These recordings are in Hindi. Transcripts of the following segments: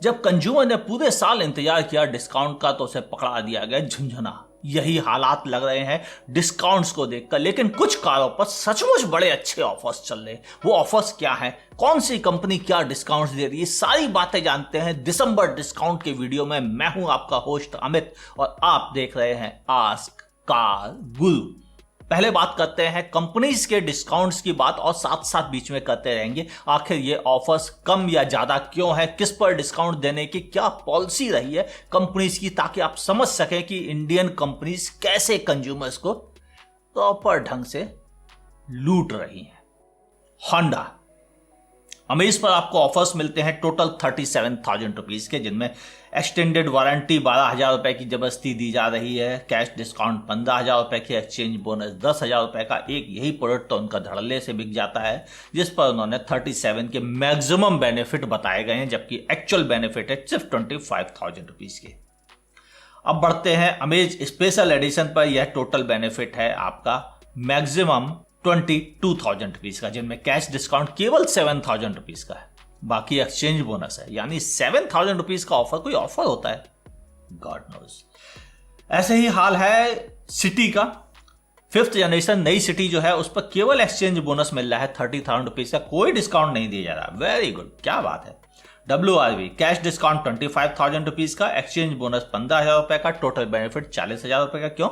जब कंज्यूमर ने पूरे साल इंतजार किया डिस्काउंट का तो उसे पकड़ा दिया गया झुंझुना। यही हालात लग रहे हैं डिस्काउंट्स को देखकर। लेकिन कुछ कारों पर सचमुच बड़े अच्छे ऑफर्स चल रहे हैं। वो ऑफर्स क्या हैं, कौन सी कंपनी क्या डिस्काउंट्स दे रही है, सारी बातें जानते हैं दिसंबर डिस्काउंट के वीडियो में। मैं हूं आपका होस्ट अमित और आप देख रहे हैं आस्क कार गुरु। पहले बात करते हैं कंपनीज के डिस्काउंट्स की बात और साथ साथ बीच में करते रहेंगे आखिर ये ऑफर्स कम या ज्यादा क्यों है, किस पर डिस्काउंट देने की क्या पॉलिसी रही है कंपनीज की, ताकि आप समझ सकें कि इंडियन कंपनीज कैसे कंज्यूमर्स को प्रॉपर ढंग से लूट रही हैं। होंडा अमेज पर आपको ऑफर्स मिलते हैं टोटल 37,000 रुपीज के, जिनमें एक्सटेंडेड वारंटी 12,000 रुपए की जबरदस्ती दी जा रही है, कैश डिस्काउंट 15,000 रुपए की, एक्सचेंज बोनस 10,000 रुपए का। एक यही प्रोडक्ट तो उनका धड़ल्ले से बिक जाता है जिस पर उन्होंने 37 के मैक्सिमम बेनिफिट बताए गए हैं, जबकि एक्चुअल बेनिफिट है सिर्फ 25,000 रुपीज के। अब बढ़ते हैं अमेज स्पेशल एडिशन पर। यह टोटल बेनिफिट है आपका मैक्सिमम 22,000 रुपीज का, जिनमें कैश डिस्काउंट केवल 7,000 रुपीज का है, बाकी एक्सचेंज बोनस है। यानी 7,000 रुपीज का ऑफर कोई ऑफर होता है, गॉड नोज। ऐसे ही हाल है सिटी का। 5th जनरेशन नई सिटी जो है उस पर केवल एक्सचेंज बोनस मिल रहा है 30,000 रुपीज का, कोई डिस्काउंट नहीं दिया जा रहा। वेरी गुड, क्या बात है। WRV कैश डिस्काउंट 25,000 रुपीज का, एक्सचेंज बोनस 15,000 रुपए का, टोटल बेनिफिट 40,000 रुपए का। क्यों?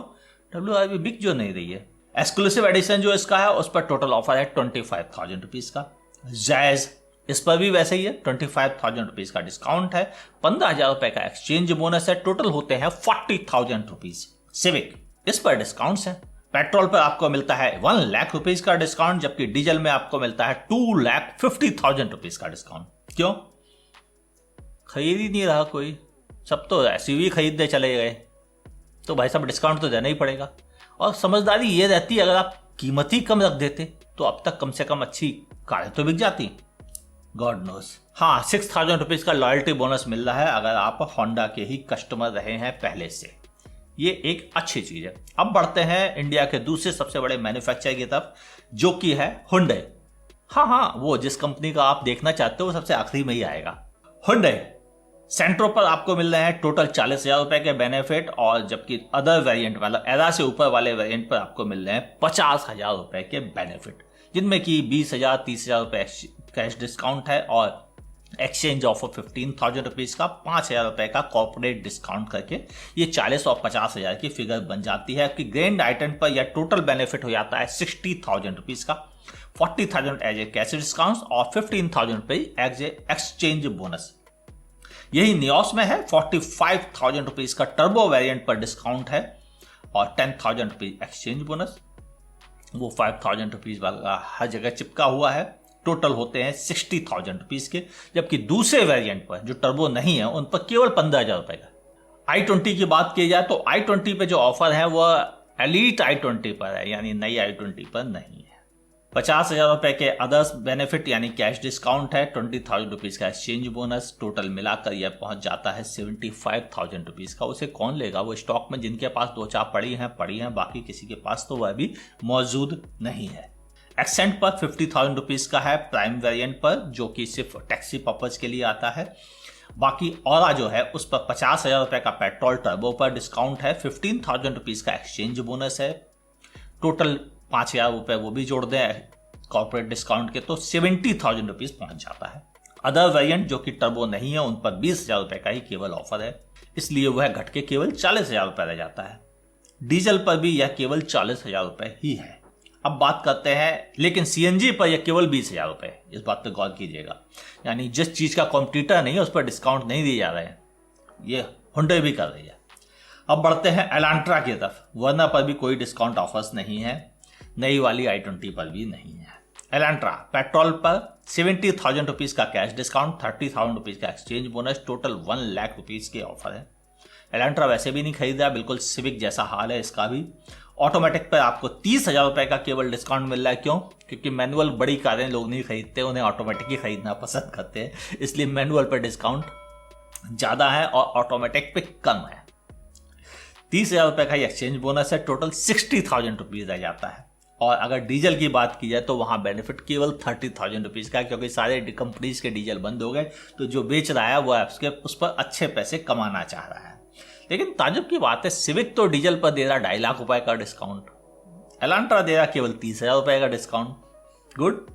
WRV बिक जो नहीं रही है। एक्सक्लूसिव एडिशन जो इसका है उस पर टोटल ऑफर है 25,000 रुपीज का। जैज इस पर भी वैसे ही है, 25,000 रुपीज का डिस्काउंट है, 15,000 रुपए का एक्सचेंज बोनस है, टोटल होते हैं 40,000 रुपीज। सिविक इस पर डिस्काउंट्स है। पेट्रोल पर आपको मिलता है 1 लाख रुपीज का डिस्काउंट, जबकि डीजल में आपको मिलता है 2,50,000 रुपीज का डिस्काउंट। क्यों? खरीद ही नहीं रहा कोई, सब तो एसयूवी खरीदने चले गए, तो भाई साहब डिस्काउंट तो देना ही पड़ेगा। और समझदारी ये रहती है अगर आप कीमत ही कम रख देते तो अब तक कम से कम अच्छी कारें तो बिक जाती, गॉड नोस। हाँ, 6,000 रुपीज का लॉयल्टी बोनस मिल रहा है अगर आप होंडा के ही कस्टमर रहे हैं पहले से, ये एक अच्छी चीज है। अब बढ़ते हैं इंडिया के दूसरे सबसे बड़े मैन्युफैक्चरर की तरफ, जो कि है हुंडई। हाँ, वो जिस कंपनी का आप देखना चाहते हो वो सबसे आखिरी में ही आएगा, हुंडई। सेंट्रो पर आपको मिल रहे हैं टोटल 40,000 रुपए के बेनिफिट, और जबकि अदर वेरिएंट मतलब एरा से ऊपर वाले वेरिएंट पर आपको मिल रहे हैं 50,000 रुपए के बेनिफिट, जिनमें कि 20,000 30,000 रुपए कैश डिस्काउंट है और एक्सचेंज ऑफर 15,000 रुपीज का, 5,000 रुपए का कॉर्पोरेट डिस्काउंट करके ये 40 और 50,000 की फिगर बन जाती है। आपकी ग्रैंड आइटम पर यह टोटल बेनिफिट हो जाता है 60,000 रुपीज का, 40,000 एज ए कैश डिस्काउंट और 15,000 रुपए एज ए एक्सचेंज बोनस। यही नियोस में है 45,000 रुपीज का टर्बो वेरिएंट पर डिस्काउंट है और 10,000 रुपीज एक्सचेंज बोनस। वो 5,000 रुपीज वाला हर जगह चिपका हुआ है, टोटल होते हैं 60,000 रुपीज के। जबकि दूसरे वेरिएंट पर जो टर्बो नहीं है उन पर केवल 15,000 रुपए का। i20 की बात की जाए तो i20 पे जो ऑफर है वह एलीट i20 पर है, यानी नई i20 पर नहीं है। 50,000 रुपए के अदर्स बेनिफिट यानी कैश डिस्काउंट है, 20,000 रुपीज का एक्सचेंज बोनस, टोटल मिलाकर यह पहुंच जाता है 75,000 रुपीज का। उसे कौन लेगा? वो स्टॉक में जिनके पास 2-4 पड़ी हैं, बाकी किसी के पास तो वह भी मौजूद नहीं है। एक्सेंट पर 50,000 रुपीज का है प्राइम वेरिएंट पर, जो कि सिर्फ टैक्सी पर्पज के लिए आता है। बाकी औरा जो है उस पर 50,000 रुपए का पेट्रोल टर्बो पर डिस्काउंट है, 15,000 रुपीज का एक्सचेंज बोनस है, टोटल 5,000 रुपए वो भी जोड़ दें कॉर्पोरेट डिस्काउंट के तो 70,000 रुपीज पहुंच जाता है। अदर वेरिएंट जो कि टर्बो नहीं है उन पर 20,000 रुपए का ही केवल ऑफर है, इसलिए वह घट के केवल 40,000 रुपए रह जाता है। डीजल पर भी यह केवल 40,000 रुपए ही है। अब बात करते हैं, लेकिन सीएनजी पर यह केवल 20,000 रुपए, इस बात पर गौर कीजिएगा। यानी जिस चीज का कॉम्पिटिटर नहीं है उस पर डिस्काउंट नहीं दिए जा रहे हैं, ये हुंडई भी कर रही है। अब बढ़ते हैं एलांट्रा की तरफ। वर्ना पर भी कोई डिस्काउंट ऑफर्स नहीं है, नई वाली i20 पर भी नहीं है। एलांट्रा पेट्रोल पर 70,000 रुपीज का कैश डिस्काउंट, 30,000 रुपीज का exchange bonus, total 1 lakh rupees के ऑफर है। एलांट्रा वैसे भी नहीं खरीदा, बिल्कुल सिविक जैसा हाल है इसका भी। ऑटोमेटिक पर आपको 30,000 रुपए का केवल डिस्काउंट मिल रहा है। क्यों? क्योंकि मैनुअल बड़ी कारें लोग नहीं खरीदते, उन्हें ऑटोमेटिक ही खरीदना पसंद करते हैं, इसलिए मैनुअल पर डिस्काउंट ज्यादा है और ऑटोमेटिक पे कम है। 30,000 रुपए का एक्सचेंज बोनस है, टोटल 60,000 रुपीज रह जाता है। और अगर डीजल की बात की जाए तो वहां बेनिफिट केवल 30,000 रुपीज का है, क्योंकि सारे कंपनीज के डीजल बंद हो गए, तो जो बेच रहा है वो उस पर अच्छे पैसे कमाना चाह रहा है। लेकिन ताजुब की बात है, सिविक तो डीजल पर दे रहा 2.5 लाख रुपए का डिस्काउंट, एलांट्रा दे रहा केवल 30,000 रुपए का डिस्काउंट। गुड।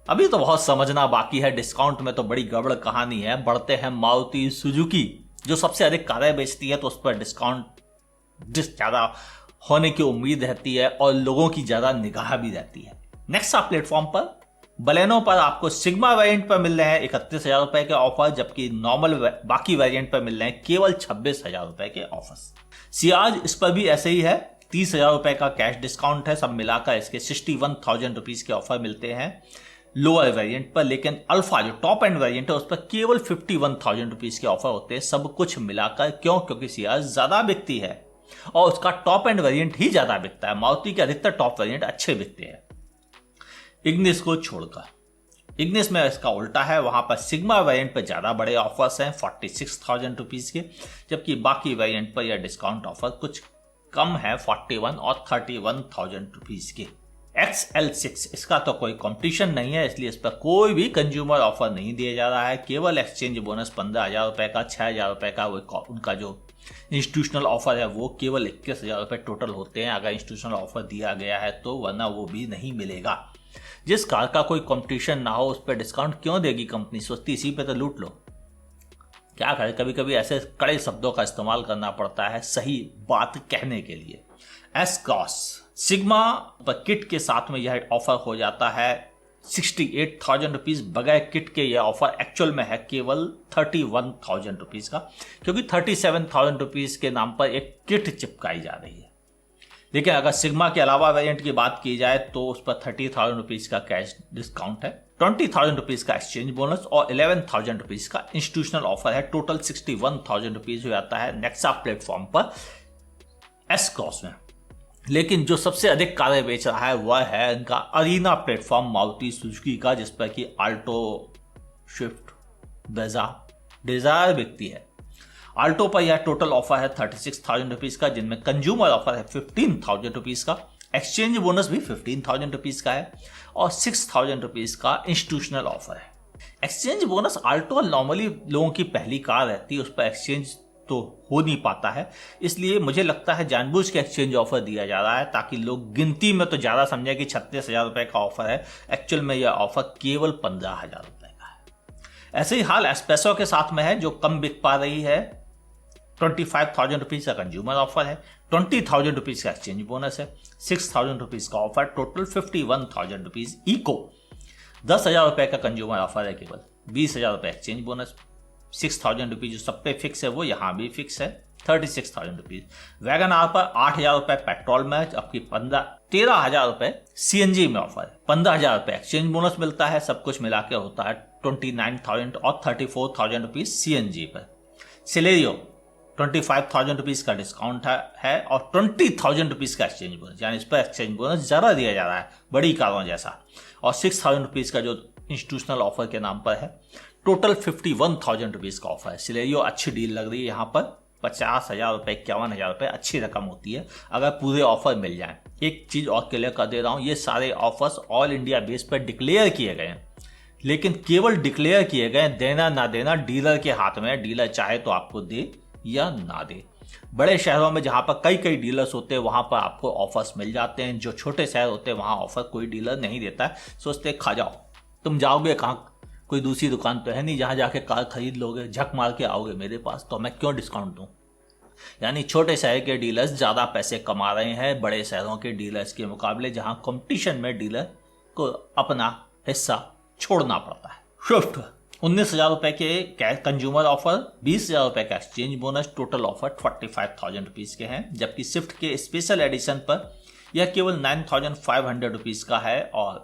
अभी तो बहुत समझना बाकी है, डिस्काउंट में तो बड़ी गड़बड़ कहानी है। बढ़ते हैं मारुति सुजुकी, जो सबसे अधिक कारें बेचती है, तो उस पर डिस्काउंट ज्यादा होने की उम्मीद रहती है और लोगों की ज्यादा निगाह भी रहती है। नेक्स्ट प्लेटफॉर्म पर बलेनो पर आपको सिग्मा वेरिएंट पर मिल रहे हैं 31,000 रुपए के ऑफर, जबकि नॉर्मल बाकी वेरिएंट पर मिल रहे हैं केवल 26,000 रुपए के ऑफर्स। सियाज, इस पर भी ऐसे ही है, 30,000 रुपए का कैश डिस्काउंट है। सब मिलाकर इसके 61,000 रुपीज के ऑफर मिलते हैं लोअर वेरिएंट पर, लेकिन अल्फा जो टॉप एंड वेरिएंट है उस पर केवल 51,000 रुपीज के ऑफर होते हैं सब कुछ मिलाकर। क्यों? क्योंकि सियाज ज्यादा बिकती है और उसका टॉप एंड वेरिएंट ही ज्यादा बिकता है। मारुति के अधिकतर टॉप वेरिएंट अच्छे बिकते हैं इग्निस को छोड़कर। इग्निस में इसका उल्टा है, वहां पर सिग्मा वेरिएंट पर ज्यादा बड़े ऑफर्स हैं 46,000 रुपीज के, जबकि बाकी वेरिएंट पर यह डिस्काउंट ऑफर कुछ कम है 41 और 31,000 रुपीज के। XL6, इसका तो कोई कंपटीशन नहीं है, इसलिए इस पर कोई भी कंज्यूमर ऑफर नहीं दिया जा रहा है। केवल एक्सचेंज बोनस 15,000 रुपए का, 6,000 रुपए का उनका जो इंस्टीट्यूशनल ऑफर है वो केवल 21,000 रुपए टोटल होते हैं अगर इंस्टीट्यूशनल ऑफर दिया गया है तो, वरना वो भी नहीं मिलेगा। जिस कार का कोई कंपटीशन ना हो उस पर डिस्काउंट क्यों देगी कंपनी? सोचती इसी पे तो लूट लो। क्या करे, कभी कभी ऐसे कड़े शब्दों का इस्तेमाल करना पड़ता है सही बात कहने के लिए। एस क्रॉस सिग्मा पर किट के साथ में यह ऑफर हो जाता है 68,000 रुपीज, बगैर किट के यह ऑफर एक्चुअल में है केवल 31,000 रुपीज का, क्योंकि 37,000 रुपीज के नाम पर एक किट चिपकाई जा रही है। लेकिन अगर सिग्मा के अलावा वेरिएंट की बात की जाए तो उस पर 30,000 रुपीज का कैश डिस्काउंट है, 20,000 रुपीज का एक्सचेंज बोनस और 11,000 रुपीज का इंस्टीट्यूशनल ऑफर है। टोटल 61,000 रुपीज हो जाता है नेक्सा प्लेटफॉर्म पर एस क्रॉस में। लेकिन जो सबसे अधिक कारें बेच रहा है वह है इनका अरीना प्लेटफॉर्म मारुति सुजुकी का, जिस पर कि आल्टो, स्विफ्ट, ब्रेजा, डिजायर बिकती है। आल्टो पर यह टोटल ऑफर है 36,000 रुपीज का, जिनमें कंज्यूमर ऑफर है 15,000 रुपीज का, एक्सचेंज बोनस भी 15,000 रुपीज का है और 6,000 रुपीज का इंस्टीट्यूशनल ऑफर है। एक्सचेंज बोनस आल्टो नॉर्मली लोगों की पहली कार रहती है, उस पर एक्सचेंज तो हो नहीं पाता है, इसलिए मुझे लगता है जानबूझ के एक्सचेंज ऑफर दिया जा रहा है ताकि लोग गिनती में तो ज्यादा समझे कि 36,000 रुपए का ऑफर है, एक्चुअल में यह ऑफर केवल 15,000 रुपए का है। ऐसे ही हाल एस्प्रेसो के साथ में है, जो कम बिक पा रही है। 25,000 रुपीज का कंज्यूमर ऑफर है, 20,000 रुपीज का एक्सचेंज बोनस है, 6,000 रुपीज का ऑफर, टोटल 51,000 रुपीज। इको 10,000 रुपए का कंज्यूमर ऑफर है, केवल 20,000 रुपए एक्सचेंज बोनस, 6,000 रुपीज जो सब पे फिक्स है वो यहां भी फिक्स है, 36,000 रुपीज। वैगन आर पर 8,000 रुपए पेट्रोल में, आपकी 13,000 रुपए सीएनजी में ऑफर है, 15,000 रुपए एक्सचेंज बोनस मिलता है, सब कुछ मिलाकर होता है 29,000 और 34,000 रुपीज सीएनजी पर। सिलेरियो 25,000 रुपीज का डिस्काउंट है और 20,000 रुपीज का एक्सचेंज बोनस, यानी इस पर एक्सचेंज बोनस ज्यादा दिया जा रहा है बड़ी कारों जैसा, और 6,000 रुपीज का जो इंस्टीट्यूशनल ऑफर के नाम पर है। टोटल 51,000 रुपीज का ऑफर है। सिलेरियो अच्छी डील लग रही है, यहाँ पर 50,000 रुपए, 51,000 रुपए अच्छी रकम होती है अगर पूरे ऑफर मिल जाए। एक चीज और क्लियर कर दे रहा हूं, ये सारे ऑफर्स ऑल इंडिया बेस पर डिक्लेयर किए गए हैं, लेकिन केवल डिक्लेयर किए गए, देना ना देना डीलर के हाथ में। डीलर चाहे तो आपको दे या ना दे। बड़े शहरों में जहां पर कई कई डीलर्स होते हैं वहां पर आपको ऑफर्स मिल जाते हैं, जो छोटे शहर होते हैं वहां ऑफर कोई डीलर नहीं देता है। सोचते खा जाओ, तुम जाओगे कहाँ, कोई दूसरी दुकान तो है नहीं जहां जाके कार खरीद लोगे, झक मार के आओगे मेरे पास, तो मैं क्यों डिस्काउंट दूं। यानी छोटे शहर के डीलर्स ज्यादा पैसे कमा रहे हैं बड़े शहरों के डीलर्स के मुकाबले, जहां कंपटीशन में डीलर को अपना हिस्सा छोड़ना पड़ता है। स्विफ्ट 19,000 रुपए के कंज्यूमर ऑफर, 20,000 रुपए का exchange bonus, total offer 45,000 rupees के हैं, जबकि स्विफ्ट के स्पेशल एडिशन पर यह केवल 9,500 रुपीज का है और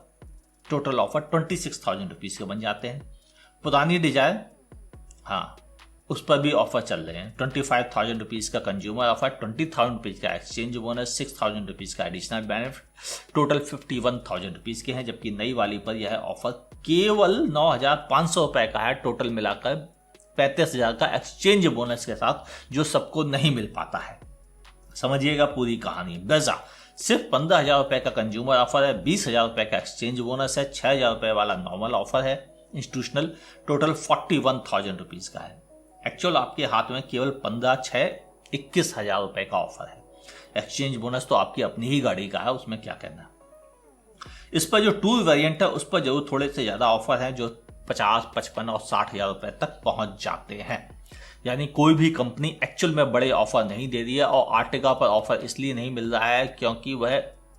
टोटल ऑफर 26,000 रुपीज के बन जाते हैं। पुरानी डिजायर, हाँ उस पर भी ऑफर चल रहे हैं। 25,000 रुपीज का कंज्यूमर ऑफर, 20,000 रुपीज का एक्सचेंज बोनस, 6,000 रुपीज का एडिशनल बेनिफिट, टोटल 51,000 रुपीज के हैं, जबकि नई वाली पर यह ऑफर केवल 9,500 रुपए का है, टोटल मिलाकर 35,000 का एक्सचेंज बोनस के साथ, जो सबको नहीं मिल पाता है। समझिएगा पूरी कहानी। ब्रेजा सिर्फ 15,000 रुपए का कंज्यूमर ऑफर है, 20,000 रुपए का एक्सचेंज बोनस है, 6,000 रुपए वाला नॉर्मल ऑफर है इंस्टीट्यूशनल, टोटल 41,000 रुपीज का है। एक्चुअल आपके हाथ में केवल 21,000 रुपए का ऑफर है। एक्सचेंज बोनस तो आपकी अपनी ही गाड़ी का है, उसमें क्या कहना। इस पर जो टूर वेरिएंट है उस पर जरूर थोड़े से ज्यादा ऑफर है, जो 50, 55 और 60,000 रुपए तक पहुंच जाते हैं। यानी कोई भी कंपनी एक्चुअल में बड़े ऑफर नहीं दे रही है, और आर्टिगा पर ऑफर इसलिए नहीं मिल रहा है क्योंकि वह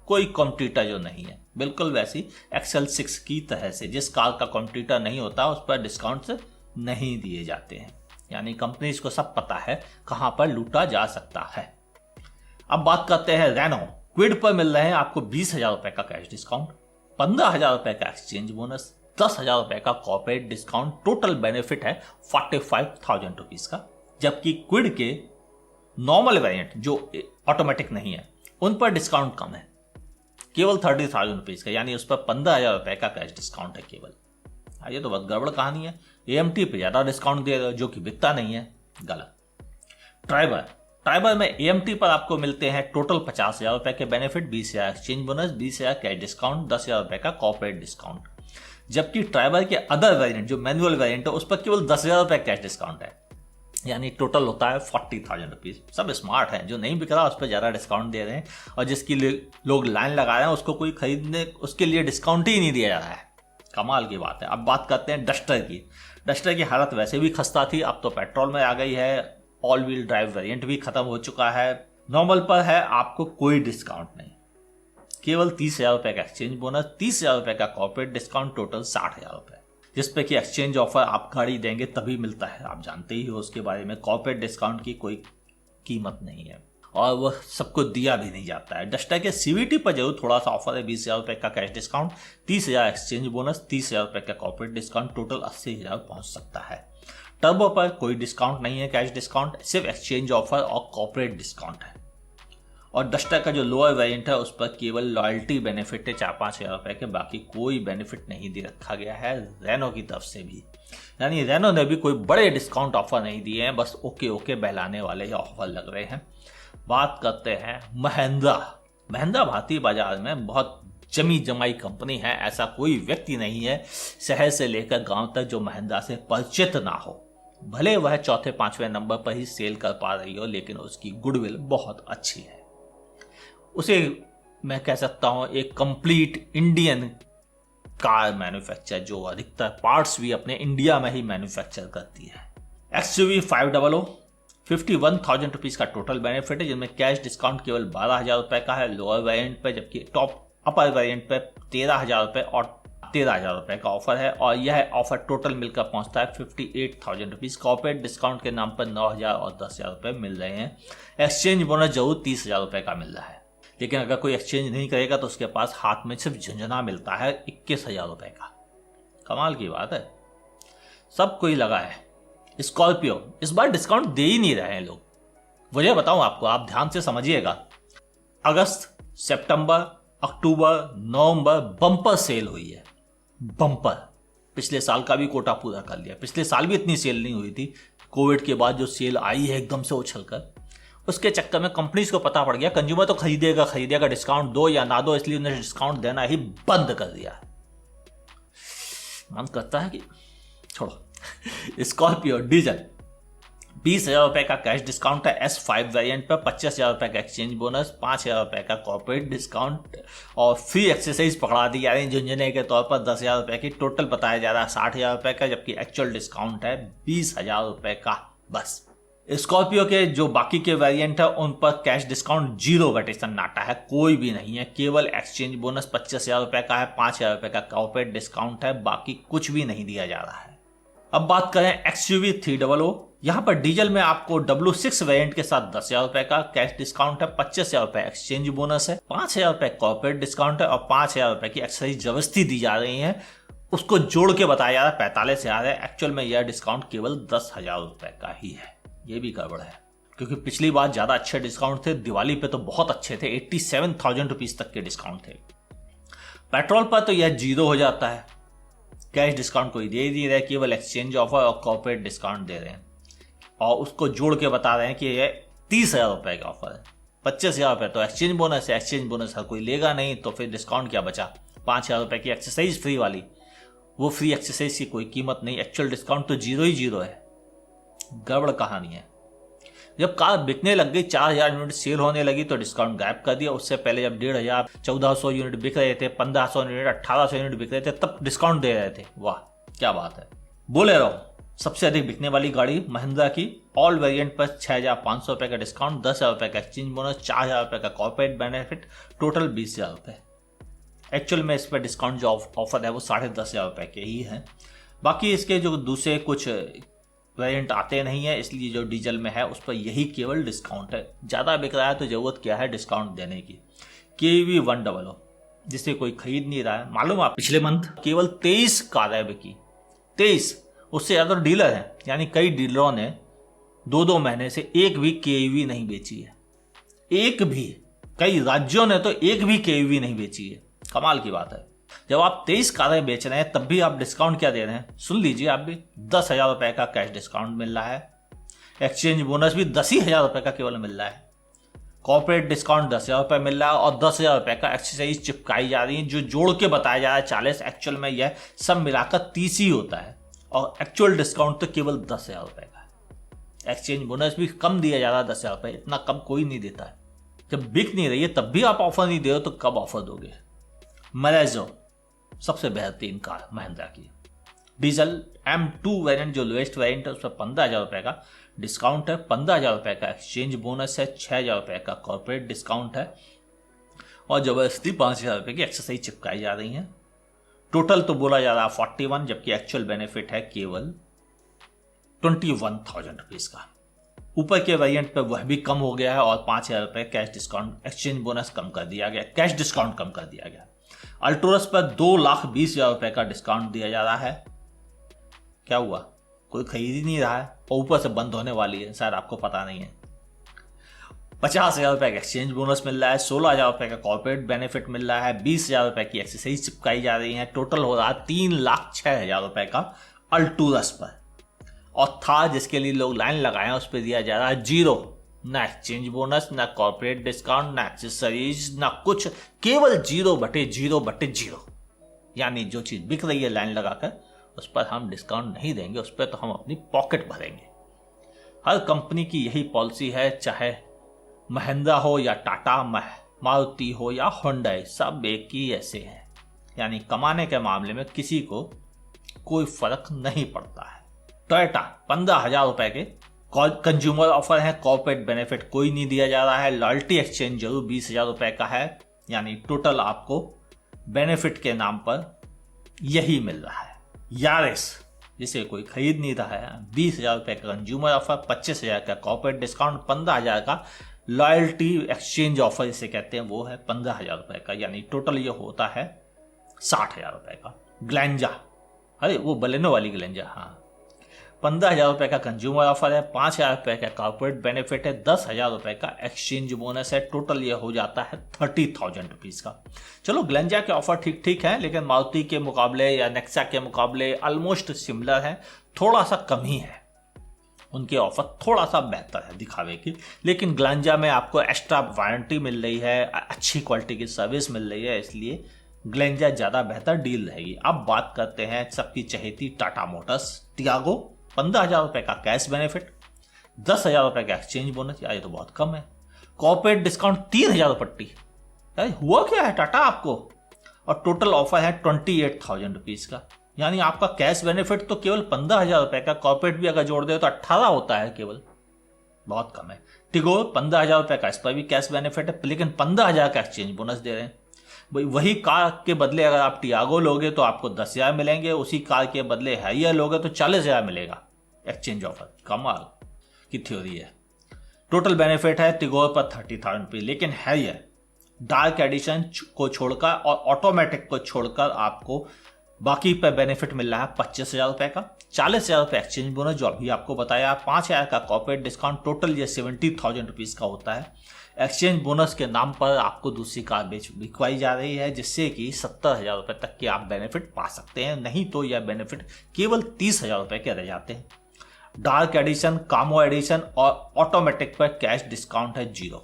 कोई कॉम्पिटिटर जो नहीं है, बिल्कुल वैसी एक्सेल 6 की तरह से जिस कार का कॉम्पिटिटर नहीं होता उस पर डिस्काउंट नहीं दिए जाते हैं। यानी कंपनीज को सब पता है कहां पर लूटा जा सकता है। अब बात करते हैं रेनो। क्विड पर मिल रहे हैं आपको 20,000 रुपए का कैश डिस्काउंट, 15,000 रुपए का एक्सचेंज बोनस, 10,000 रुपए का कॉर्पोरेट डिस्काउंट। टोटल बेनिफिट है 45,000 रुपीज का। जबकि क्विड के नॉर्मल वेरिएंट जो ऑटोमेटिक नहीं है उन पर डिस्काउंट कम है, केवल 30,000 रुपीज का, यानी उस पर 15,000 रुपए का कैश डिस्काउंट है केवल। ये तो बहुत गड़बड़ कहानी है। AMT पे ज्यादा डिस्काउंट दे रहे हो जो कि बिकता नहीं है, गलत। ट्राइबर में AMT पर आपको मिलते हैं टोटल 50,000 रुपए के benefit, 20,000 exchange bonus, 20,000 cash discount, 10,000 रुपए का कॉर्पोरेट डिस्काउंट। जबकि ट्राइबर के अदर वेरिएंट जो मैनुअल वेरिएंट है उस पर केवल 10,000 रुपए कैश डिस्काउंट है, यानी टोटल होता है 40,000 रुपीज। सब स्मार्ट है, जो नहीं बिक रहा उस पर ज्यादा डिस्काउंट दे रहे हैं, और जिसके लिए लोग लाइन लगा रहे हैं उसको कोई खरीदने उसके लिए डिस्काउंट ही नहीं दिया जा रहा है। कमाल की बात है। अब बात करते हैं डस्टर की। डस्टर की हालत वैसे भी खस्ता थी, अब तो पेट्रोल में आ गई है। ऑल व्हील ड्राइव वेरिएंट भी खत्म हो चुका है। नॉर्मल पर है आपको कोई डिस्काउंट नहीं, केवल 30,000 रुपए का एक्सचेंज बोनस, 30,000 रुपए का कॉर्पोरेट डिस्काउंट, टोटल 60,000 रुपए, जिसपे कि एक्सचेंज ऑफर आप गाड़ी देंगे तभी मिलता है। आप जानते ही हो उसके बारे में, कॉर्पोरेट डिस्काउंट की कोई कीमत नहीं है और वह सबको दिया भी नहीं जाता है। डस्टर के CVT पर जरूर थोड़ा सा ऑफर है, 20,000 रुपए का कैश डिस्काउंट, 30,000 एक्सचेंज बोनस, 30,000 रुपए का कॉर्पोरेट डिस्काउंट, टोटल 80,000 पहुंच सकता है। टर्बो पर कोई डिस्काउंट नहीं है, कैश डिस्काउंट, सिर्फ एक्सचेंज ऑफर और कॉर्पोरेट डिस्काउंट है। और डस्टर का जो लोअर वेरिएंट है उस पर केवल लॉयल्टी बेनिफिट है 4-5 हज़ार रुपए के, बाकी कोई बेनिफिट नहीं दे रखा गया है रेनो की तरफ से भी। यानी रेनो ने भी कोई बड़े डिस्काउंट ऑफर नहीं दिए हैं, बस ओके बहलाने वाले ही ऑफर लग रहे हैं। बात करते हैं महिंद्रा भारतीय बाजार में बहुत जमी जमाई कंपनी है। ऐसा कोई व्यक्ति नहीं है शहर से लेकर गांव तक जो महिंद्रा से परिचित ना हो। भले वह 4-5वें नंबर पर ही सेल कर पा रही हो, लेकिन उसकी गुडविल बहुत अच्छी है। उसे मैं कह सकता हूं एक कंप्लीट इंडियन कार मैन्युफैक्चर, जो अधिकतर पार्ट्स भी अपने इंडिया में ही मैन्युफैक्चर करती है। XUV 500 51,000 रुपीज का टोटल बेनिफिट है, जिनमें कैश डिस्काउंट केवल 12,000 रुपए का है लोअर वेरिएंट पे, जबकि टॉप अपर वेरिएंट पे 13,000 रुपए और 13,000 रुपए का ऑफर है। और यह ऑफर टोटल मिलकर पहुंचता है 58,000 रुपीज। कॉर्पोरेट डिस्काउंट के नाम पर 9,000 और 10,000 रुपए मिल रहे हैं। एक्सचेंज बोनस जरूर 30,000 रुपए का मिल रहा है, लेकिन अगर कोई एक्सचेंज नहीं करेगा तो उसके पास हाथ में सिर्फ झंझना मिलता है 21,000 रुपए का। कमाल की बात है, सब कोई लगा है। स्कॉर्पियो इस बार डिस्काउंट दे ही नहीं रहे हैं लोग। वजह बताऊं आपको, आप ध्यान से समझिएगा। अगस्त, सितंबर, अक्टूबर, नवंबर बम्पर सेल हुई है, बम्पर। पिछले साल का भी कोटा पूरा कर लिया। पिछले साल भी इतनी सेल नहीं हुई थी, कोविड के बाद जो सेल आई है एकदम से उछलकर, उसके चक्कर में कंपनीज को पता पड़ गया कंज्यूमर तो खरीदेगा, डिस्काउंट दो या ना दो, इसलिए उन्हें डिस्काउंट देना ही बंद कर दिया। मन करता है कि छोड़ो। स्कॉर्पियो डीजल 20,000 रुपए का कैश डिस्काउंट है S5 वेरिएंट पर, 25,000 रुपए का एक्सचेंज बोनस, 5,000 रुपए का कॉर्पोरेट डिस्काउंट और फ्री एक्सेसरीज पकड़ा दी जा रही है झुंझुने के तौर पर 10,000 रुपए की। टोटल बताया जा रहा है 60,000 रुपए का, जबकि एक्चुअल डिस्काउंट है 20,000 रुपए का बस। स्कॉर्पियो के जो बाकी के वेरिएंट है उन पर कैश डिस्काउंट 0 वेटेशन नाटा है, कोई भी नहीं है। केवल एक्सचेंज बोनस 25,000 रुपए का है, 5,000 रुपए का कॉर्पोरेट डिस्काउंट है, बाकी कुछ भी नहीं दिया जा रहा है। अब बात करें XUV 300, यहां पर डीजल में आपको W6 वेरिएंट के साथ 10,000 रुपए का कैश डिस्काउंट है, 25,000 रुपए एक्सचेंज बोनस है, 5,000 रुपए कॉर्पोरेट डिस्काउंट है और 5,000 रुपए की एक्सेसरीज जबरदस्ती दी जा रही है। उसको जोड़ के बताया जा रहा है 45,000 है, एक्चुअल में यह डिस्काउंट केवल 10,000 रुपए का ही है। ये भी गड़बड़ है, क्योंकि पिछली बार ज्यादा अच्छे डिस्काउंट थे, दिवाली पे तो बहुत अच्छे थे, 87,000 रुपीज तक के डिस्काउंट थे। पेट्रोल पर तो यह 0 हो जाता है, कैश डिस्काउंट कोई दे ही नहीं रहे, केवल एक्सचेंज ऑफर और कॉर्पोरेट डिस्काउंट दे रहे हैं और उसको जोड़ के बता रहे हैं कि यह 30,000 रुपए का ऑफर है। 25,000 रुपये तो एक्सचेंज बोनस है, एक्सचेंज बोनस हर कोई लेगा नहीं, तो फिर डिस्काउंट क्या बचा? 5,000 रुपये की एक्सरसाइज फ्री वाली, वो फ्री एक्सरसाइज की कोई कीमत नहीं, एक्चुअल डिस्काउंट तो 0 ही 0 है। गड़बड़ कहानी है। जब कार बिकने लग गई, 4,000 यूनिट सेल होने लगी तो डिस्काउंट गायब कर दिया। उससे पहले जब 1,500 1,400 यूनिट बिक रहे थे, 1,500 यूनिट 1,800 यूनिट बिक रहे थे, तब डिस्काउंट दे रहे थे। वाह क्या बात है। बोलेरो सबसे अधिक बिकने वाली गाड़ी महिंद्रा की, ऑल वेरिएंट पर 6,500 रुपये का डिस्काउंट, 10,000 रुपये का एक्सचेंज बोनस, 4,000 रुपये का कॉर्पोरेट बेनिफिट, टोटल 20,000 रुपये। एक्चुअल में इस पर डिस्काउंट जो ऑफर है वो 10,500 रुपये के ही है। बाकी इसके जो दूसरे कुछ वेरिएंट आते नहीं है, इसलिए जो डीजल में है उस पर यही केवल डिस्काउंट है। ज़्यादा बिक रहा है तो ज़रूरत क्या है डिस्काउंट देने की। KV 100 जिसे कोई खरीद नहीं रहा है। मालूम आप पिछले मंथ केवल 23 कारें बिकी, 23, उससे ज़्यादा डीलर हैं। यानी कई डीलरों ने 2-2 महीने से एक भी KV नहीं बेची है, एक भी। कई राज्यों ने तो एक भी KV नहीं बेची है। कमाल की बात है। जब आप 23 कारें बेच रहे हैं तब भी आप डिस्काउंट क्या दे रहे हैं? सुन लीजिए आप भी, 10,000 रुपये का कैश डिस्काउंट मिल रहा है, एक्सचेंज बोनस भी 10,000 रुपये का केवल मिल रहा है, कॉर्पोरेट डिस्काउंट 10,000 रुपये मिल रहा है और 10,000 रुपये का एक्सरसाइज चिपकाई जा रही है, जो जोड़ के बताया जा रहा है 40, एक्चुअल में यह सब मिलाकर 30 ही होता है और एक्चुअल डिस्काउंट तो केवल 10,000 रुपये का है। एक्सचेंज बोनस भी कम दिया जा रहा है, 10,000 रुपये, इतना कम कोई नहीं देता है। जब बिक नहीं रही है तब भी आप ऑफर नहीं दे रहे हो तो कब ऑफर दोगे? मरेजो सबसे बेहतरीन कार महिंद्रा की, डीजल M2 वेरिएंट जो लोएस्ट वेरिएंट है उस पर 15,000 रुपये का डिस्काउंट है, 15,000 रुपये का एक्सचेंज बोनस है, 6,000 रुपये का कॉर्पोरेट डिस्काउंट है और जबरदस्ती 5,000 रुपये की एक्सरसाइज चिपकाई जा रही है। टोटल तो बोला जा रहा है 41, जबकि एक्चुअल बेनिफिट है केवल 21,000 रुपीज़ का। ऊपर के वेरिएंट पर वह भी कम हो गया है और 5,000 रुपये कैश डिस्काउंट, एक्सचेंज बोनस कम कर दिया गया, कैश डिस्काउंट कम कर दिया गया। अल्टोरस पर 2,20,000 रुपये का डिस्काउंट दिया जा रहा है। क्या हुआ? कोई खरीद ही नहीं रहा है और ऊपर से बंद होने वाली है, शायद आपको पता नहीं है। 50,000 रुपये का एक्सचेंज बोनस मिल रहा है, 16,000 रुपये का कॉर्पोरेट बेनिफिट मिल रहा है, 20,000 रुपये की एक्सरसाइज चिपकाई जा रही है। टोटल हो रहा है 3,06,000 रुपये का अल्टोरस पर। और था जिसके लिए लोग लाइन लगाए हैं उस पर दिया जा रहा है 0, ना एक्सचेंज बोनस, ना कॉर्पोरेट डिस्काउंट, ना एक्सेसरीज, ना कुछ, केवल 0/0/0। यानी जो चीज बिक रही है लाइन लगाकर उस पर हम डिस्काउंट नहीं देंगे, उस पर तो हम अपनी पॉकेट भरेंगे। हर कंपनी की यही पॉलिसी है, चाहे महिंद्रा हो या टाटा, मारुति हो या होंडा, सब एक ही ऐसे हैं। यानी कमाने के मामले में किसी को कोई फर्क नहीं पड़ता है। टोयोटा 15,000 रुपए के कंज्यूमर ऑफर है, कॉर्पोरेट बेनिफिट कोई नहीं दिया जा रहा है, लॉयल्टी एक्सचेंज जरूर 20,000 रुपए का है। यानी टोटल आपको बेनिफिट के नाम पर यही मिल रहा है। यारिस जिसे कोई खरीद नहीं रहा है, 20,000 रुपए का कंज्यूमर ऑफर, 25,000 का कॉर्पोरेट डिस्काउंट, 15,000 का लॉयल्टी एक्सचेंज ऑफर जिसे कहते हैं वो है 15,000 रुपए का। यानी टोटल ये होता है 60,000 रुपए का। ग्लेंजा, अरे वो बलेनो वाली ग्लेंजा, हाँ, 15,000 रुपए का कंज्यूमर ऑफर है, 5,000 रुपए का कॉर्पोरेट बेनिफिट है, 10,000 रुपए का एक्सचेंज बोनस है। टोटल ये हो जाता है 30,000 रुपीज़ का। चलो ग्लेंजा के ऑफर ठीक ठीक है, लेकिन मारुति के मुकाबले या नेक्सा के मुकाबले ऑलमोस्ट सिमिलर है, थोड़ा सा कम ही है। उनके ऑफर थोड़ा सा बेहतर है दिखावे की, लेकिन ग्लेंजा में आपको एक्स्ट्रा वारंटी मिल रही है, अच्छी क्वालिटी की सर्विस मिल रही है, इसलिए ग्लेंजा ज़्यादा बेहतर डील रहेगी। अब बात करते हैं सबकी चहेती टाटा मोटर्स टियागो, 15,000 रुपये का कैश बेनिफिट, 10,000 रुपये का एक्सचेंज बोनस। यार ये तो बहुत कम है। कॉर्पोरेट डिस्काउंट 3,000 पट्टी। यार हुआ क्या है टाटा आपको? और टोटल ऑफर है 28,000 रुपीज़ का। यानी आपका कैश बेनिफिट तो केवल 15,000 रुपये का, कॉर्पोरेट भी अगर जोड़ दे तो 18 होता है केवल, बहुत कम है। टिगोर 15,000 रुपये का, इस पर भी कैश बेनिफिट है, लेकिन 15,000 का एक्सचेंज बोनस दे रहे हैं। वही कार के बदले अगर आप टियागो लोगे तो आपको 10,000 मिलेंगे, उसी कार के बदले हैरियर लोगे तो 40,000 मिलेगा एक्सचेंज ऑफर। कमाल की थ्योरी है। टोटल बेनिफिट है टिगोर पर 30,000 रुपीज, लेकिन हैरियर डार्क एडिशन को छोड़कर और ऑटोमेटिक को छोड़कर आपको बाकी पर बेनिफिट मिल रहा है 25,000 रुपये का, 40,000 रुपये एक्सचेंज बोनस जो अभी आपको बताया, 5,000 का कॉर्पोरेट डिस्काउंट। टोटल ये 70,000 रुपीज़ का होता है। एक्सचेंज बोनस के नाम पर आपको दूसरी कार बिकवाई जा रही है, जिससे कि 70,000 रुपये तक के आप बेनिफिट पा सकते हैं, नहीं तो यह बेनिफिट केवल 30,000 रुपये के रह जाते हैं। डार्क एडिशन, कामो एडिशन और ऑटोमेटिक पर कैश डिस्काउंट है 0।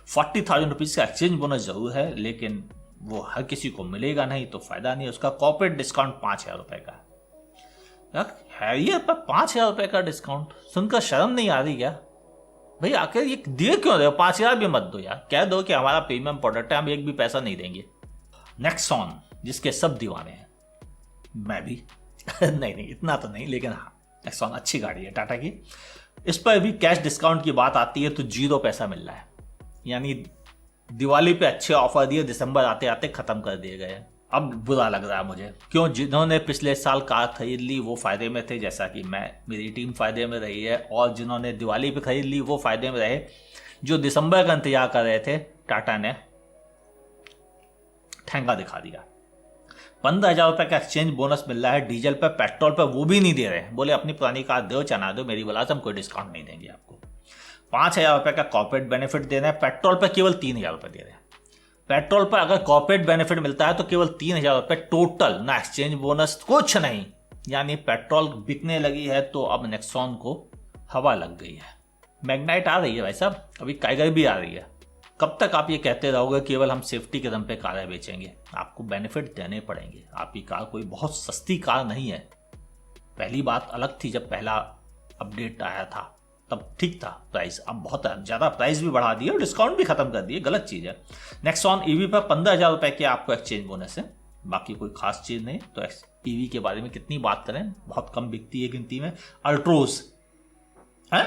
40,000 रुपीज़ का एक्सचेंज बोनस जरूर है, लेकिन वो हर किसी को मिलेगा नहीं तो फायदा नहीं। उसका कॉर्पोरेट डिस्काउंट 5,000 रुपये का यार, हैरियर पर 5,000 रुपये का डिस्काउंट सुनकर शर्म नहीं आ रही क्या भाई? आखिर ये दिए क्यों रहे हो? 5,000 भी मत दो यार, कह दो कि हमारा प्रीमियम प्रोडक्ट है, हम एक भी पैसा नहीं देंगे। नेक्सॉन, जिसके सब दीवाने हैं, मैं भी नहीं इतना तो नहीं, लेकिन हाँ नेक्सॉन अच्छी गाड़ी है टाटा की। इस पर भी कैश डिस्काउंट की बात आती है तो 0 पैसा मिल रहा है, यानी दिवाली पे अच्छे ऑफर दिए, दिसंबर आते आते खत्म कर दिए गए। अब बुरा लग रहा है मुझे, क्यों? जिन्होंने पिछले साल कार खरीद ली वो फायदे में थे, जैसा कि मैं, मेरी टीम फायदे में रही है, और जिन्होंने दिवाली पे खरीद ली वो फायदे में रहे। जो दिसंबर का इंतजार कर रहे थे, टाटा ने ठेंगा दिखा दिया। 15,000 रुपये का एक्सचेंज बोनस मिल रहा है डीजल पर, पेट्रोल पर वो भी नहीं दे रहे। बोले अपनी पुरानी कार दो, चना दो, मेरी बोला हम कोई डिस्काउंट नहीं देंगे आपको। 5,000 रुपये का कॉर्पोरेट बेनिफिट दे रहे हैं, पेट्रोल पर केवल 3,000 रुपये दे रहे हैं। पेट्रोल पर अगर कॉर्पोरेट बेनिफिट मिलता है तो केवल 3,000 रुपये टोटल, ना एक्सचेंज बोनस, कुछ नहीं। यानी पेट्रोल बिकने लगी है तो अब नेक्सॉन को हवा लग गई है। मैग्नाइट आ रही है भाई साहब, अभी काइगर भी आ रही है। कब तक आप ये कहते रहोगे केवल हम सेफ्टी के दम पे कारें बेचेंगे? आपको बेनिफिट देने पड़ेंगे। आपकी कार कोई बहुत सस्ती कार नहीं है। पहली बात अलग थी, जब पहला अपडेट आया था तब ठीक था प्राइस, अब बहुत ज़्यादा प्राइस भी बढ़ा दिया और डिस्काउंट भी खत्म कर दिए, गलत चीज़ है। नेक्सॉन ईवी पर 15,000 रुपये के आपको एक्सचेंज बोनस है, बाकी कोई खास चीज़ नहीं। तो ईवी के बारे में कितनी बात करें, बहुत कम बिकती है गिनती में। अल्ट्रोज है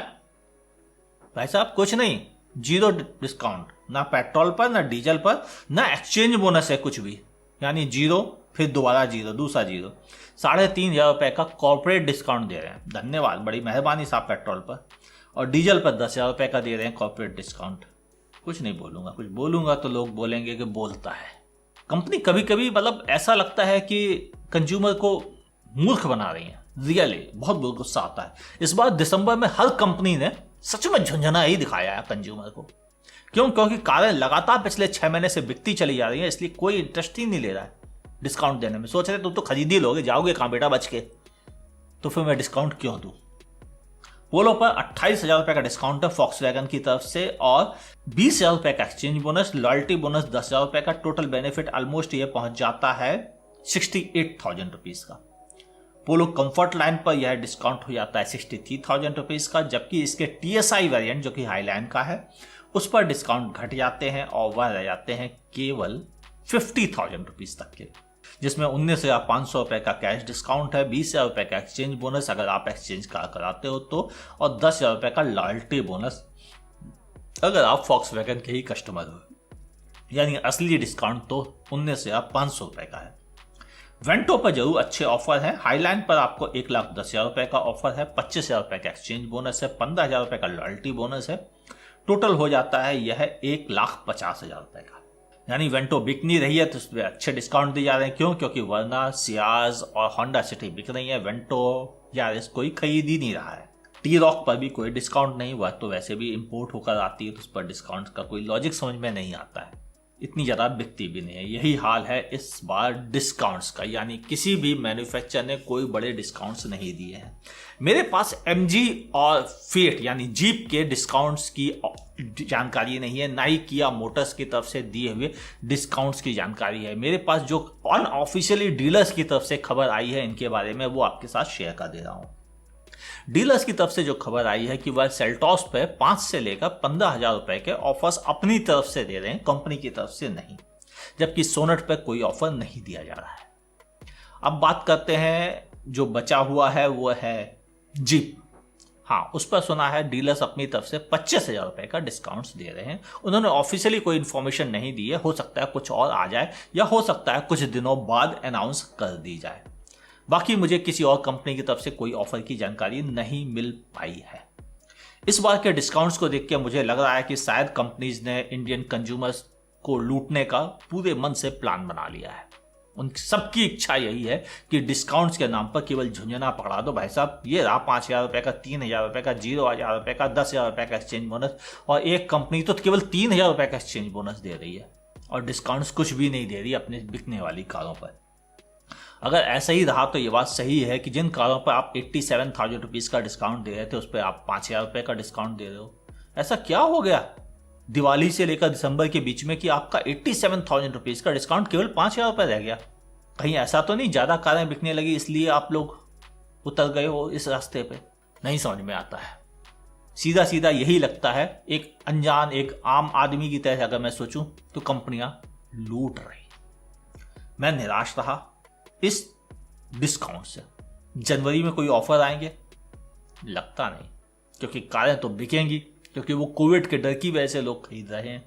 भाई साहब, कुछ नहीं, 0 डिस्काउंट, ना पेट्रोल पर, ना डीजल पर, ना एक्सचेंज बोनस है कुछ भी। यानी 0, फिर दोबारा 0, दूसरा 0। 3,500 रुपये का कॉर्पोरेट डिस्काउंट दे रहे हैं। धन्यवाद, बड़ी मेहरबानी साहब। पेट्रोल पर और डीजल पर 10,000 रुपये का दे रहे हैं कॉर्पोरेट डिस्काउंट। कुछ नहीं बोलूंगा, कुछ बोलूंगा तो लोग बोलेंगे कि बोलता है। कंपनी कभी कभी मतलब ऐसा लगता है कि कंज्यूमर को मूर्ख बना रही है, रियली बहुत गुस्सा आता है। इस बार दिसंबर में हर कंपनी ने सच में झुंझुना ही दिखाया है कंज्यूमर को। क्यों? क्योंकि कारें लगातार पिछले 6 महीने से बिकती चली जा रही है, इसलिए कोई इंटरेस्ट ही नहीं ले रहा है डिस्काउंट देने में। सोच रहे तुम तो खरीद ही लोगे, जाओगे कहाँ बेटा बच के, तो फिर मैं डिस्काउंट क्यों दूं? पोलो पर 28,000 रुपये का डिस्काउंट है फॉक्सवैगन की तरफ से, और 20,000 रुपये का एक्सचेंज बोनस, लॉयल्टी बोनस 10,000 रुपये का। टोटल बेनिफिट ऑलमोस्ट ये पहुंच जाता है 68,000 रुपीज का। पोलो कंफर्ट लाइन पर यह डिस्काउंट हो जाता है 63,000 रुपीज का, जबकि इसके TSI वेरिएंट जो कि हाईलाइन का है उस पर डिस्काउंट घट जाते हैं और वह रह जाते हैं केवल 50,000 रुपीज तक के, जिसमें 19,500 रुपये का कैश डिस्काउंट है, 20,000 रुपये का एक्सचेंज बोनस अगर आप एक्सचेंज कराते हो तो, और 10,000 रुपये का लॉयल्टी बोनस अगर आप फॉक्सवैगन के ही कस्टमर हो। यानी असली डिस्काउंट तो 19,500 रुपये का है। वेंटो पर जरूर अच्छे ऑफर है। हाईलाइन पर आपको 1,10,000 रुपये का ऑफर है, 25,000 रुपये का एक्सचेंज बोनस है, 15,000 रुपये का लॉयल्टी बोनस है। टोटल हो जाता है यह 1,50,000 रुपये का। यानी वेंटो बिक नहीं रही है तो उस पर अच्छे डिस्काउंट दिए जा रहे हैं। क्यों? क्योंकि वरना सियाज और होंडा सिटी बिक रही है, वेंटो यारिस कोई खरीद ही नहीं रहा है। टी रॉक पर भी कोई डिस्काउंट नहीं हुआ, तो वैसे भी इंपोर्ट होकर आती है तो उस पर डिस्काउंट का कोई लॉजिक समझ में नहीं आता है, इतनी ज़्यादा बिकती भी नहीं है। यही हाल है इस बार डिस्काउंट्स का, यानी किसी भी मैन्युफैक्चरर ने कोई बड़े डिस्काउंट्स नहीं दिए हैं। मेरे पास MG और फिएट यानी जीप के डिस्काउंट्स की जानकारी नहीं है, ना ही किया मोटर्स की तरफ से दिए हुए डिस्काउंट्स की जानकारी है। मेरे पास जो अनऑफिशियली डीलर्स की तरफ से खबर आई है इनके बारे में वो आपके साथ शेयर कर दे रहा हूँ। डीलर्स की तरफ से जो खबर आई है कि वह सेल्टॉस पे 5 से लेकर 15,000 रुपए के ऑफर्स अपनी तरफ से दे रहे हैं, कंपनी की तरफ से नहीं, जबकि सोनेट पे कोई ऑफर नहीं दिया जा रहा है। अब बात करते हैं जो बचा हुआ है वो है जीप। हाँ, उस पर सुना है डीलर्स अपनी तरफ से 25,000 रुपए का डिस्काउंट्स दे रहे हैं। उन्होंने ऑफिशियली कोई इन्फॉर्मेशन नहीं दी है, हो सकता है कुछ और आ जाए या हो सकता है कुछ दिनों बाद अनाउंस कर दी जाए। बाकी मुझे किसी और कंपनी की तरफ से कोई ऑफर की जानकारी नहीं मिल पाई है। इस बार के डिस्काउंट्स को देख के मुझे लग रहा है कि शायद कंपनीज ने इंडियन कंज्यूमर्स को लूटने का पूरे मन से प्लान बना लिया है। उन सबकी इच्छा यही है कि डिस्काउंट्स के नाम पर केवल झुंझुना पकड़ा दो। भाई साहब ये रहा 5,000 रुपये का, 3,000 रुपये का, 0,000 रुपये का, 10,000 रुपये का एक्सचेंज बोनस, और एक कंपनी तो केवल 3,000 रुपये का एक्सचेंज बोनस दे रही है और डिस्काउंट्स कुछ भी नहीं दे रही अपने बिकने वाली कारों पर। अगर ऐसा ही रहा तो ये बात सही है कि जिन कारों पर आप 87,000 रुपीज़ का डिस्काउंट दे रहे थे उस पर आप 5,000 रुपये का डिस्काउंट दे रहे हो। ऐसा क्या हो गया? दिवाली से लेकर दिसंबर के बीच में कि आपका 87,000 रुपीज का डिस्काउंट केवल 5,000 रुपये रह गया। कहीं ऐसा तो नहीं ज्यादा कारें बिकने लगी इसलिए आप लोग उतर गए हो इस रास्ते पे? नहीं समझ में आता है। सीधा सीधा यही लगता है, एक अनजान एक आम आदमी की तरह अगर मैं सोचूं तो कंपनियां लूट रही। मैं निराश रहा इस डिस्काउंट से। जनवरी में कोई ऑफर आएंगे? लगता नहीं, क्योंकि कारें तो बिकेंगी, क्योंकि वो कोविड के डर की वजह से लोग खरीद रहे हैं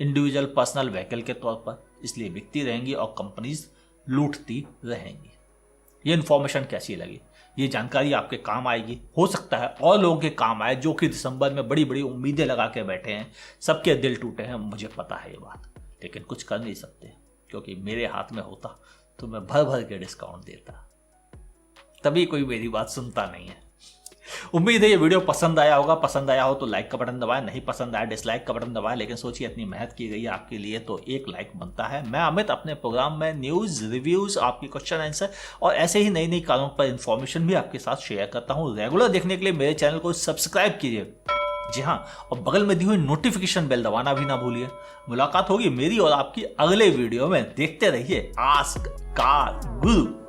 इंडिविजुअल पर्सनल व्हीकल के तौर पर, इसलिए बिकती रहेंगी और कंपनीज लूटती रहेंगी। ये इन्फॉर्मेशन कैसी लगी? ये जानकारी आपके काम आएगी, हो सकता है और लोगों के काम आए जो कि दिसंबर में बड़ी बड़ी उम्मीदें लगा के बैठे हैं, सबके दिल टूटे हैं, मुझे पता है ये बात, लेकिन कुछ कर नहीं सकते, क्योंकि मेरे हाथ में होता तो मैं भर भर के डिस्काउंट देता। तभी कोई मेरी बात सुनता नहीं है। उम्मीद है ये वीडियो पसंद आया होगा। पसंद आया हो तो लाइक का बटन दबाएं, नहीं पसंद आया डिसलाइक का बटन दबाएं, लेकिन सोचिए इतनी मेहनत की गई है आपके लिए तो एक लाइक बनता है। मैं अमित अपने प्रोग्राम में न्यूज, रिव्यूज, आपकी क्वेश्चन आंसर और ऐसे ही नई नई कारों पर इंफॉर्मेशन भी आपके साथ शेयर करता हूँ। रेगुलर देखने के लिए मेरे चैनल को सब्सक्राइब कीजिए, जी हाँ, और बगल में दी हुई नोटिफिकेशन बेल दबाना भी ना भूलिए। मुलाकात होगी मेरी और आपकी अगले वीडियो में। देखते रहिए आस्क कार गुरु।